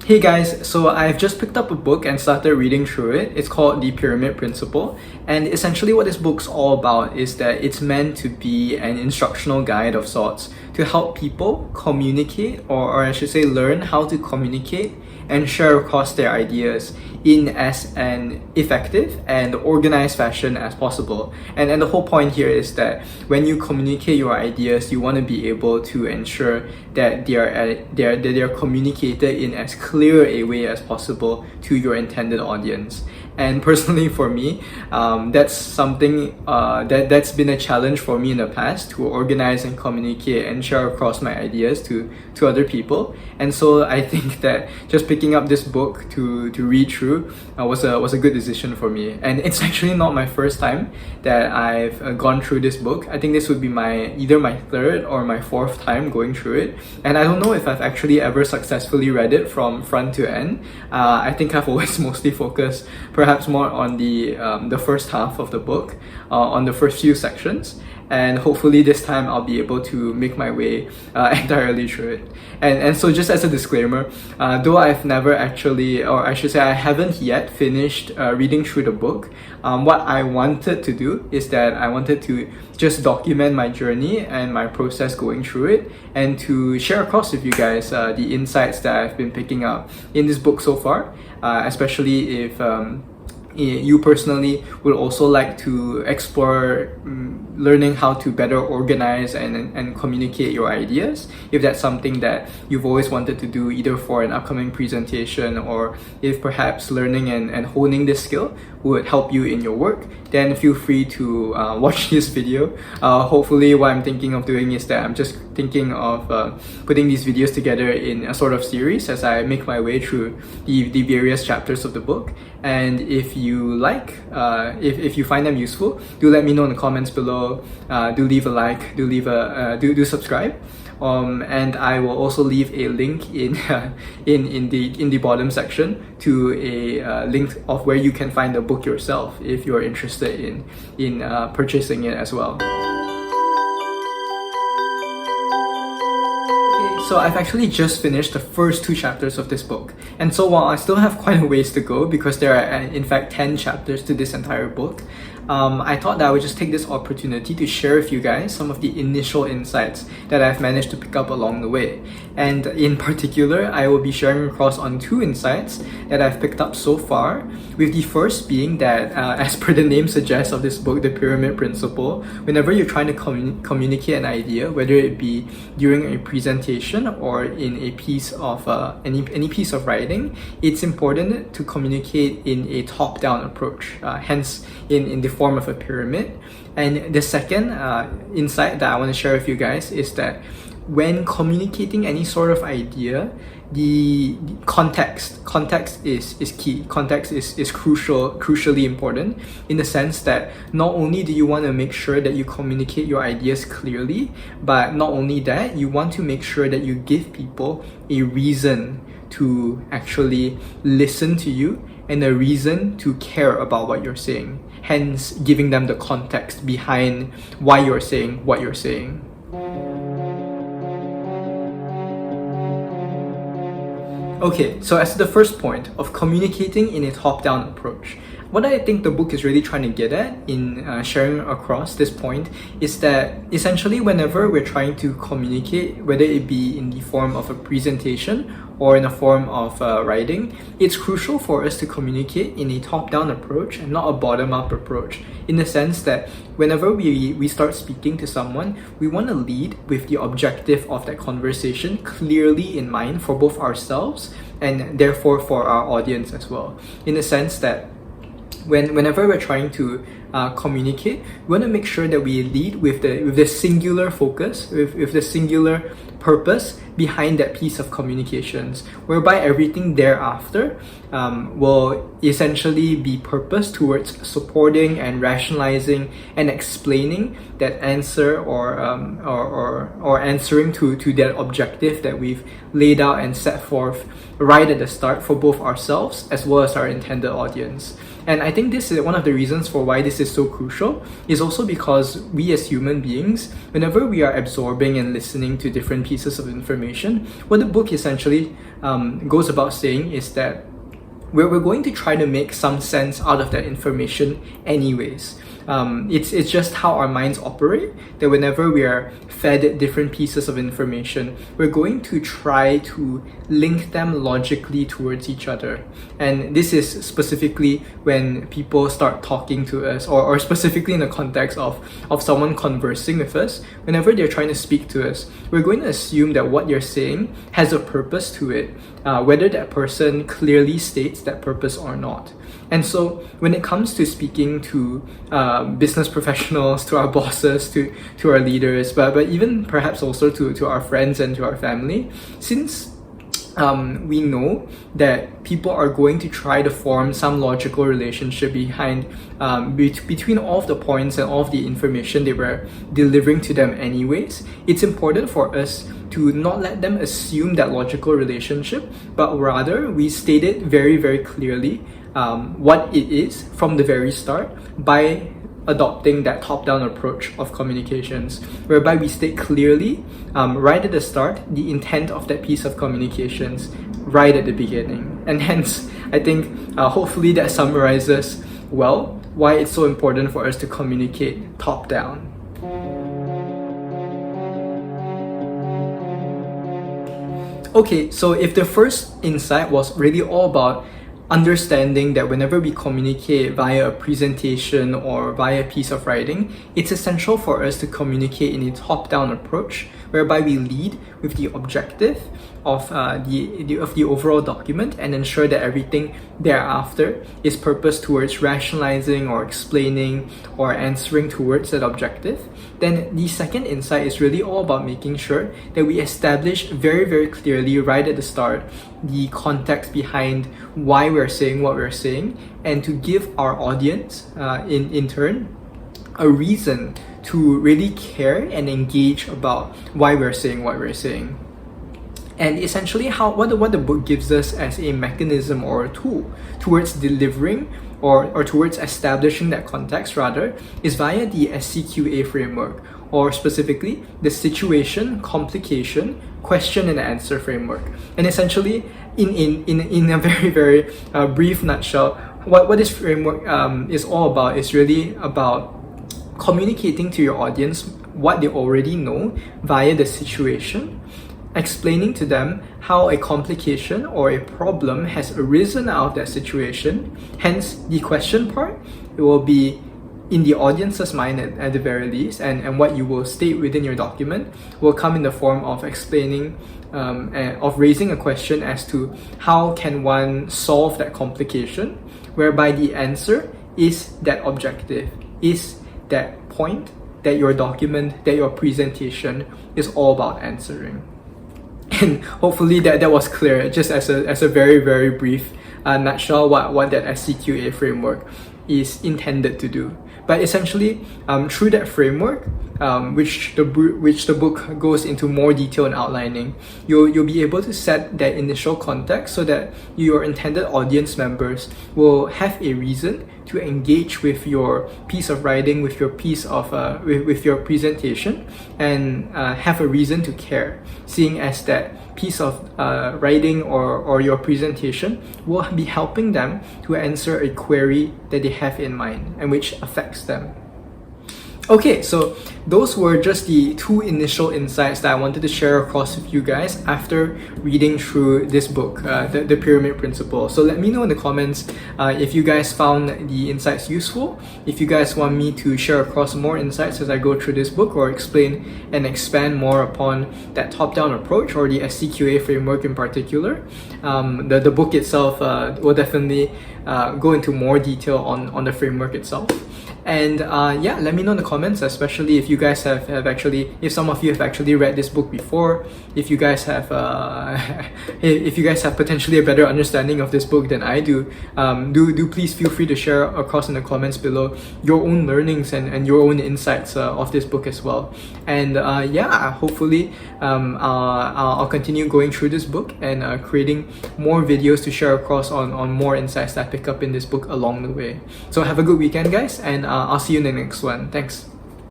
Hey guys, so I've just picked up a book and started reading through it. It's called The Pyramid Principle, and essentially what this book's all about is that it's meant to be an instructional guide of sorts to help people communicate, or I should say learn how to communicate and share across their ideas in as an effective and organized fashion as possible. And the whole point here is that when you communicate your ideas, you want to be able to ensure that they are communicated in as clear a way as possible to your intended audience. And personally for me, that's something that's been a challenge for me in the past, to organize and communicate and share across my ideas to other people. And so I think that just picking up this book to read through was a good decision for me. And it's actually not my first time that I've gone through this book. I think this would be either my third or my fourth time going through it. And I don't know if I've actually ever successfully read it from front to end. I think I've always mostly focused perhaps more on the first half of the book, on the first few sections, and hopefully this time I'll be able to make my way entirely through it. And so just as a disclaimer, though I've never actually, or I should say I haven't yet finished reading through the book, what I wanted to do is that I wanted to just document my journey and my process going through it, and to share across with you guys the insights that I've been picking up in this book so far, especially if you personally would also like to explore learning how to better organize and communicate your ideas. If that's something that you've always wanted to do, either for an upcoming presentation, or if perhaps learning and honing this skill would help you in your work, then feel free to watch this video. Hopefully what I'm thinking of doing is that I'm just thinking of putting these videos together in a sort of series as I make my way through the various chapters of the book. And if you like, if you find them useful, do let me know in the comments below. Do leave a like, do subscribe. And I will also leave a link in the bottom section to a link of where you can find the book yourself if you're interested in purchasing it as well. So I've actually just finished the first 2 chapters of this book, and so while I still have quite a ways to go, because there are in fact 10 chapters to this entire book, I thought that I would just take this opportunity to share with you guys some of the initial insights that I've managed to pick up along the way. And in particular, I will be sharing across on 2 insights that I've picked up so far, with the first being that, as per the name suggests of this book, The Pyramid Principle, whenever you're trying to communicate an idea, whether it be during a presentation or in a piece of any piece of writing, it's important to communicate in a top-down approach, hence in the form of a pyramid. And the second insight that I want to share with you guys is that when communicating any sort of idea, the context is key. Context is crucially important, in the sense that not only do you want to make sure that you communicate your ideas clearly, but not only that, you want to make sure that you give people a reason to actually listen to you and a reason to care about what you're saying, hence giving them the context behind why you're saying what you're saying. Okay, so as the first point of communicating in a top-down approach, what I think the book is really trying to get at in sharing across this point is that essentially whenever we're trying to communicate, whether it be in the form of a presentation or in a form of writing, it's crucial for us to communicate in a top-down approach and not a bottom-up approach, in the sense that whenever we start speaking to someone, we want to lead with the objective of that conversation clearly in mind for both ourselves and therefore for our audience as well, in the sense that whenever we're trying to communicate, we want to make sure that we lead with the singular focus, with the singular purpose behind that piece of communications, whereby everything thereafter will essentially be purposed towards supporting and rationalizing and explaining that answer or answering to that objective that we've laid out and set forth right at the start for both ourselves as well as our intended audience. And I think this is one of the reasons for why this is so crucial, is also because we as human beings, whenever we are absorbing and listening to different pieces of information, what the book essentially goes about saying is that we're going to try to make some sense out of that information anyways. It's just how our minds operate, that whenever we are fed different pieces of information, we're going to try to link them logically towards each other. And this is specifically when people start talking to us, or specifically in the context of someone conversing with us. Whenever they're trying to speak to us, we're going to assume that what you're saying has a purpose to it, whether that person clearly states that purpose or not. And so when it comes to speaking to business professionals, to our bosses, to our leaders, but even perhaps also to our friends and to our family, since we know that people are going to try to form some logical relationship between all of the points and all of the information they were delivering to them anyways, it's important for us to not let them assume that logical relationship, but rather we state it very, very clearly what it is from the very start by adopting that top-down approach of communications, whereby we state clearly right at the start the intent of that piece of communications right at the beginning. And hence, I think hopefully that summarizes well why it's so important for us to communicate top-down. Okay, so if the first insight was really all about understanding that whenever we communicate via a presentation or via a piece of writing, it's essential for us to communicate in a top-down approach, whereby we lead with the objective of the overall document and ensure that everything thereafter is purposed towards rationalizing or explaining or answering towards that objective. Then the second insight is really all about making sure that we establish very, very clearly right at the start the context behind why we're saying what we're saying, and to give our audience in turn a reason to really care and engage about why we're saying what we're saying. And essentially what the book gives us as a mechanism or a tool towards delivering or towards establishing that context rather is via the SCQA framework, or specifically the situation, complication, question and answer framework. And essentially in a very, very brief nutshell, what this framework is all about is really about communicating to your audience what they already know via the situation, explaining to them how a complication or a problem has arisen out of that situation. Hence, the question part, it will be in the audience's mind at the very least, and what you will state within your document will come in the form of explaining, of raising a question as to how can one solve that complication, whereby the answer is that objective, is that point that your document, that your presentation is all about answering. And hopefully that was clear, just as a very, very brief nutshell what that SCQA framework is intended to do. But essentially, through that framework, which the book goes into more detail and outlining, you'll be able to set that initial context so that your intended audience members will have a reason to engage with your piece of writing, with your piece of with your presentation, and have a reason to care, seeing as that piece of writing or your presentation will be helping them to answer a query that they have in mind and which affects them. Okay, so those were just the two initial insights that I wanted to share across with you guys after reading through this book, the Pyramid Principle. So let me know in the comments if you guys found the insights useful, if you guys want me to share across more insights as I go through this book, or explain and expand more upon that top-down approach or the SCQA framework in particular. The book itself will definitely go into more detail on the framework itself. And yeah, let me know in the comments, especially if you guys have actually, if some of you have actually read this book before, if you guys have if you guys have potentially a better understanding of this book than I do. Do please feel free to share across in the comments below your own learnings and your own insights of this book as well. And yeah, hopefully I'll continue going through this book and creating more videos to share across on more insights that I pick up in this book along the way. So have a good weekend, guys, and I'll see you in the next one. Thanks.